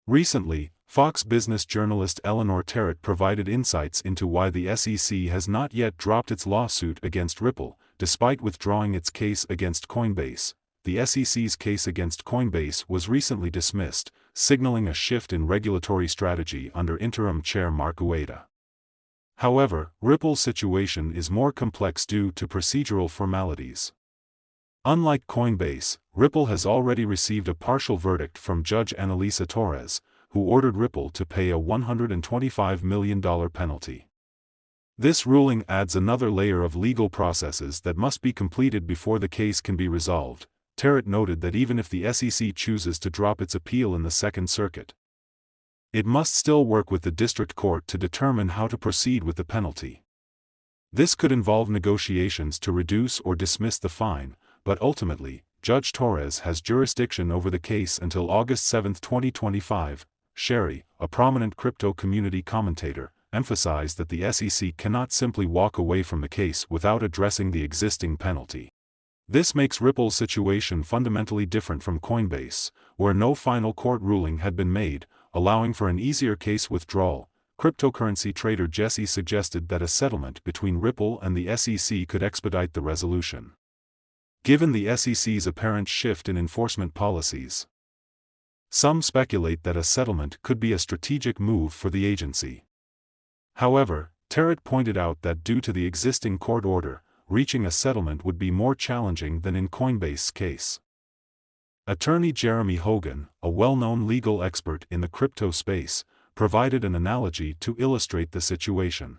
Recently, Fox Business journalist Eleanor Terrett provided insights into why the SEC has not yet dropped its lawsuit against Ripple, despite withdrawing its case against Coinbase. The SEC's case against Coinbase was recently dismissed, signaling a shift in regulatory strategy under interim chair Mark Ueda. However, Ripple's situation is more complex due to procedural formalities. Unlike Coinbase, Ripple has already received a partial verdict from Judge Annalisa Torres, who ordered Ripple to pay a $125 million penalty. This ruling adds another layer of legal processes that must be completed before the case can be resolved. Terrett noted that even if the SEC chooses to drop its appeal in the Second Circuit, it must still work with the district court to determine how to proceed with the penalty. This could involve negotiations to reduce or dismiss the fine, but ultimately, Judge Torres has jurisdiction over the case until August 7, 2025. Sherry, a prominent crypto community commentator, emphasized that the SEC cannot simply walk away from the case without addressing the existing penalty. This makes Ripple's situation fundamentally different from Coinbase, where no final court ruling had been made, allowing for an easier case withdrawal. Cryptocurrency trader Jesse suggested that a settlement between Ripple and the SEC could expedite the resolution, given the SEC's apparent shift in enforcement policies. Some speculate that a settlement could be a strategic move for the agency. However, Terrett pointed out that due to the existing court order, reaching a settlement would be more challenging than in Coinbase's case. Attorney Jeremy Hogan, a well-known legal expert in the crypto space, provided an analogy to illustrate the situation.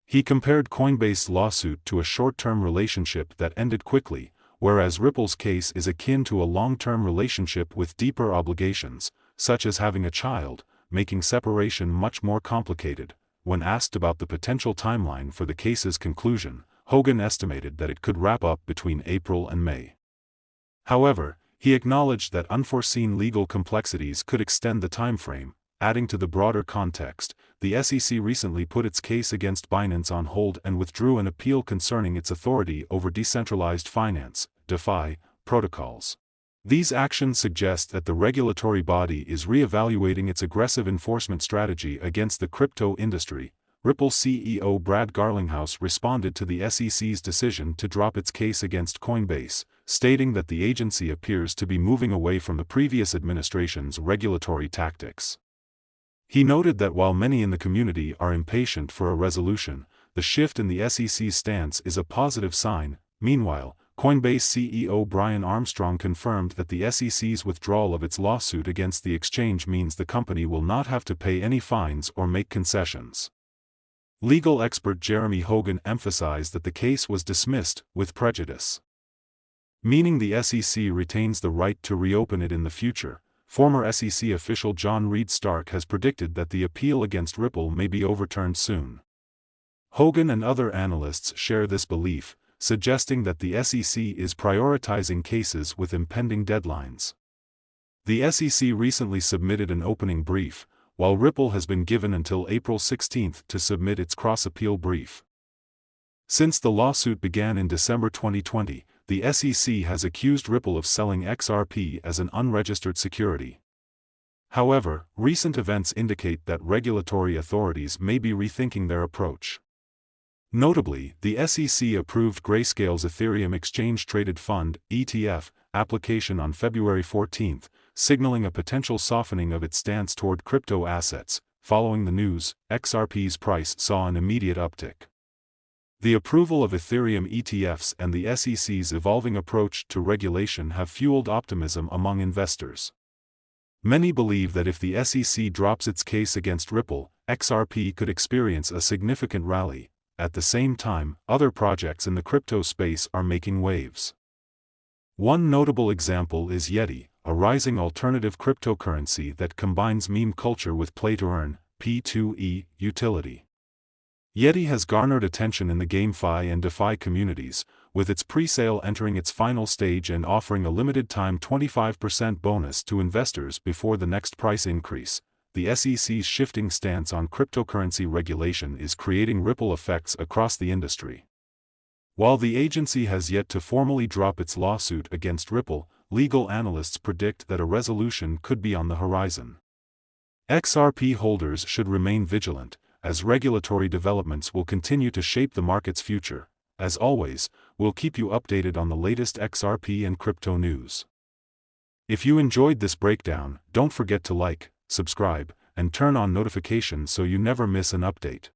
He compared Coinbase's lawsuit to a short-term relationship that ended quickly, whereas Ripple's case is akin to a long-term relationship with deeper obligations, such as having a child, making separation much more complicated. When asked about the potential timeline for the case's conclusion, Hogan estimated that it could wrap up between April and May. However, he acknowledged that unforeseen legal complexities could extend the timeframe. Adding to the broader context, the SEC recently put its case against Binance on hold and withdrew an appeal concerning its authority over decentralized finance, DeFi, protocols. These actions suggest that the regulatory body is re-evaluating its aggressive enforcement strategy against the crypto industry. Ripple CEO Brad Garlinghouse responded to the SEC's decision to drop its case against Coinbase, stating that the agency appears to be moving away from the previous administration's regulatory tactics. He noted that while many in the community are impatient for a resolution, the shift in the SEC's stance is a positive sign. Meanwhile, Coinbase CEO Brian Armstrong confirmed that the SEC's withdrawal of its lawsuit against the exchange means the company will not have to pay any fines or make concessions. Legal expert Jeremy Hogan emphasized that the case was dismissed with prejudice, meaning the SEC retains the right to reopen it in the future. Former SEC official John Reed Stark has predicted that the appeal against Ripple may be overturned soon. Hogan and other analysts share this belief, suggesting that the SEC is prioritizing cases with impending deadlines. The SEC recently submitted an opening brief, while Ripple has been given until April 16 to submit its cross-appeal brief. Since the lawsuit began in December 2020, the SEC has accused Ripple of selling XRP as an unregistered security. However, recent events indicate that regulatory authorities may be rethinking their approach. Notably, the SEC approved Grayscale's Ethereum Exchange-Traded Fund (ETF) application on February 14, signaling a potential softening of its stance toward crypto assets. Following the news, XRP's price saw an immediate uptick. The approval of Ethereum ETFs and the SEC's evolving approach to regulation have fueled optimism among investors. Many believe that if the SEC drops its case against Ripple, XRP could experience a significant rally. At the same time, other projects in the crypto space are making waves. One notable example is Yeti, a rising alternative cryptocurrency that combines meme culture with play-to-earn (P2E) utility. Yeti has garnered attention in the GameFi and DeFi communities, with its pre-sale entering its final stage and offering a limited-time 25% bonus to investors before the next price increase. The SEC's shifting stance on cryptocurrency regulation is creating ripple effects across the industry. While the agency has yet to formally drop its lawsuit against Ripple, legal analysts predict that a resolution could be on the horizon. XRP holders should remain vigilant, as regulatory developments will continue to shape the market's future. As always, we'll keep you updated on the latest XRP and crypto news. If you enjoyed this breakdown, don't forget to like, subscribe, and turn on notifications so you never miss an update.